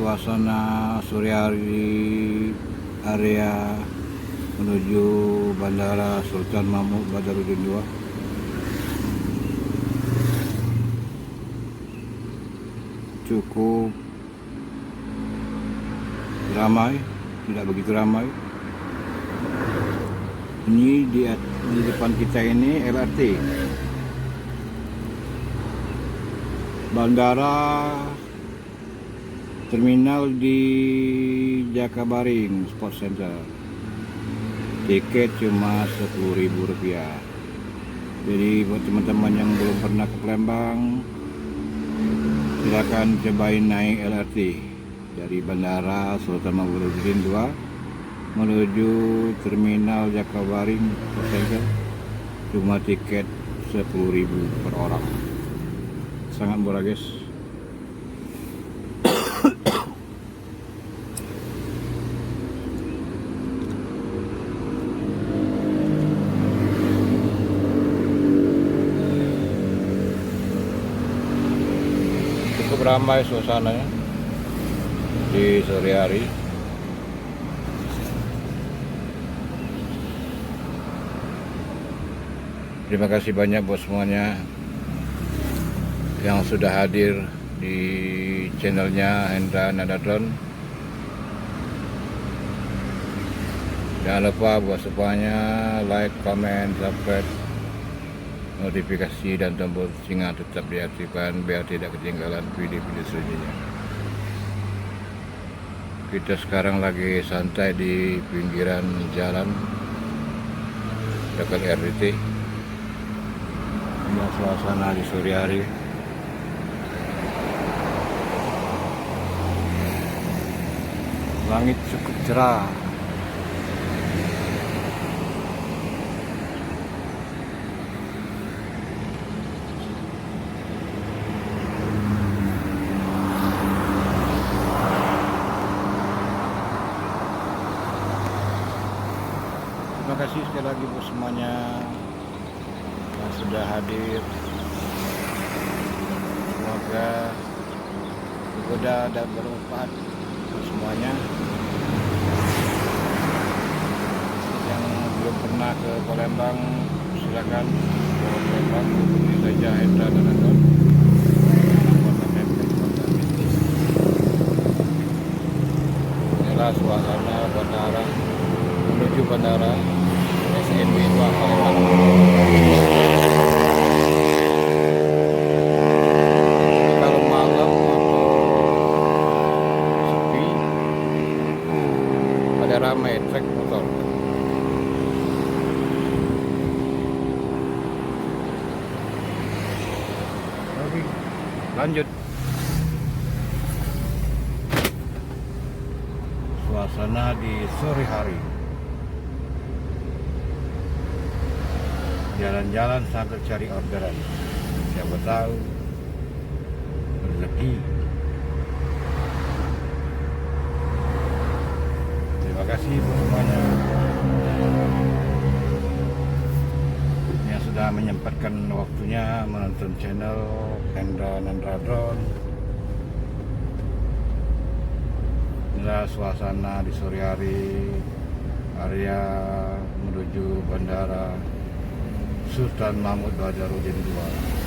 suasana sore hari area menuju Bandara Sultan Mahmud Badarudin II. Cukup ramai, tidak begitu ramai. Ini di depan kita ini LRT Bandara Terminal di Jakabaring Sport Center. Tiket cuma Rp10.000. Jadi buat teman-teman yang belum pernah ke Palembang, silakan cobain naik LRT dari Bandara Sultan Mahmud II menuju Terminal Jakabaring Sport Center. Cuma tiket Rp10.000 per orang. Sangat murah, guys. Cukup ramai suasananya di sore hari. Terima kasih banyak buat semuanya yang sudah hadir di channelnya Hendra Nadadron. Jangan lupa buat semuanya like, comment, subscribe, notifikasi dan tombol singa tetap diaktifkan biar tidak ketinggalan video-video selanjutnya. Kita sekarang lagi santai di pinggiran jalan dekat RDT. Ini suasana di sore hari. Langit cukup cerah. Terima kasih sekali lagi buat semuanya yang sudah hadir. Semoga berguna dan bermanfaat untuk semuanya. Yang belum pernah ke Palembang, silakan ke Palembang, hubungi saja Hendra Nadadron. Inilah suasana bandara menuju bandara SNB 2 Palembang. Kalau malam atau sepi, ada ramai trek motor. Oke, lanjut. Suasana di sore hari. Jalan-jalan sambil cari orderan. Siapa tahu rezeki. Terima kasih buat semuanya yang sudah menyempatkan waktunya menonton channel Hendra Nadadron. Inilah suasana di sore hari area menuju Bandara Sultan Mahmud Badarudin II.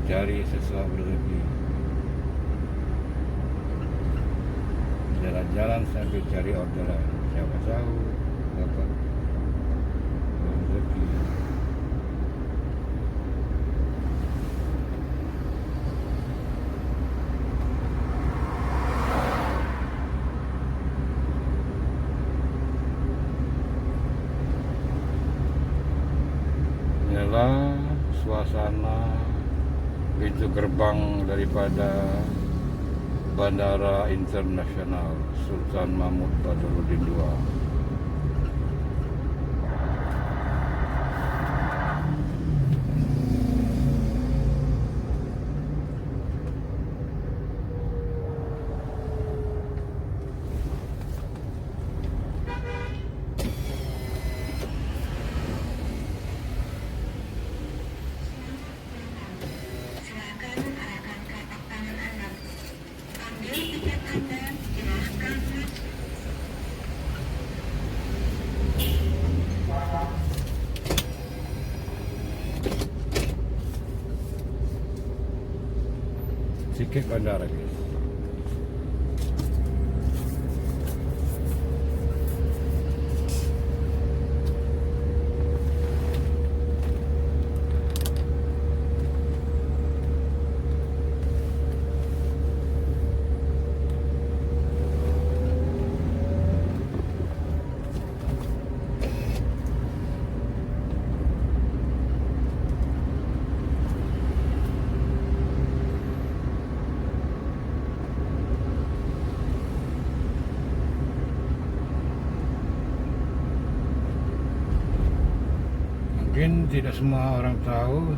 mencari sesuatu rezeki. jalan sambil cari orderan, siapa tahu dapat rezeki. Inilah suasana pintu gerbang daripada Bandara Internasional Sultan Mahmud Badarudin II. Tiket bandara, guys. Mungkin tidak semua orang tahu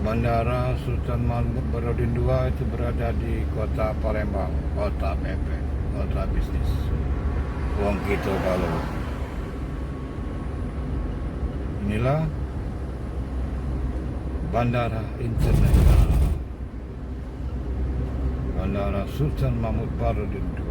Bandara Sultan Mahmud Badarudin II itu berada di kota Palembang, kota PP, kota bisnis. Wong Kito Palu. Inilah Bandara Internasional, Bandara Sultan Mahmud Badarudin II.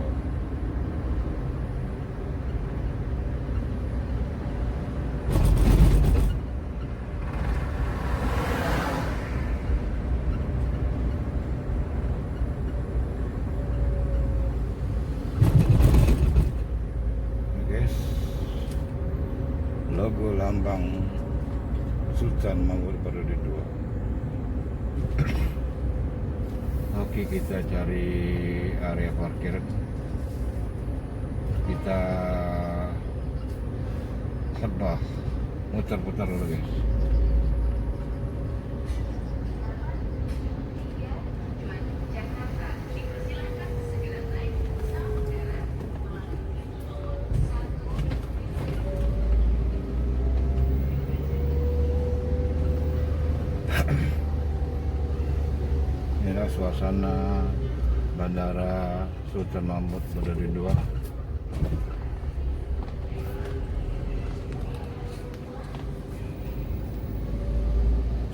Logo lambang Sultan Mahmud Badarudin II. Oke, kita cari area parkir. Kita sebah muter-muter dulu, guys. Inilah suasana Bandara Sultan Mahmud Badarudin II.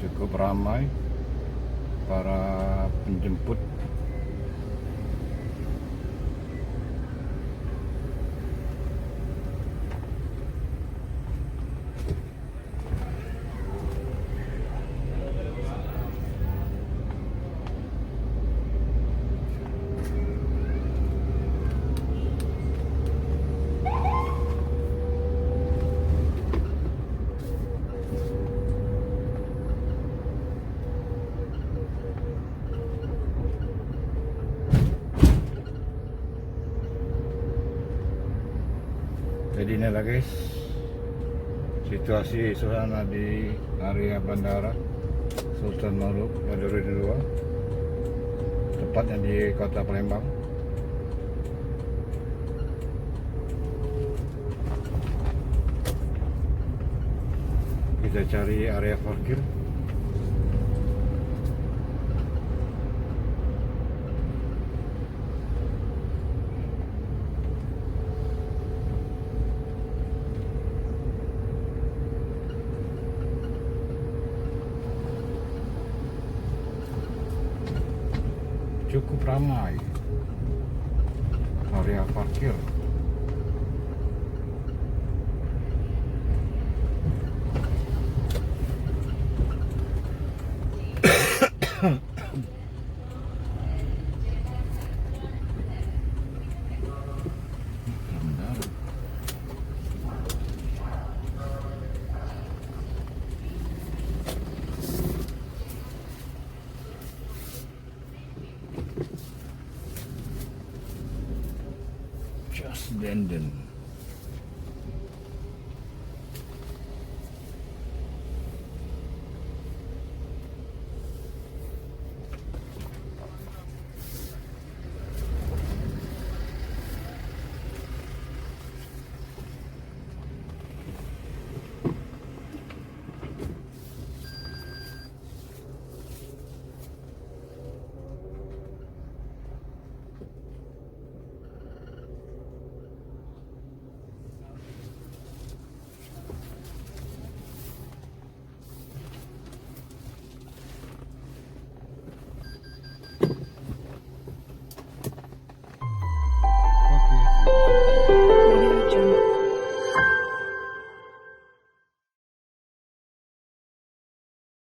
Cukup ramai para penjemput. Jadi inilah, guys, situasi suasana di area Bandara Sultan Mahmud Badarudin II, tepatnya di kota Palembang. Kita cari area parkir. Cukup ramai area parkir. Just Denden.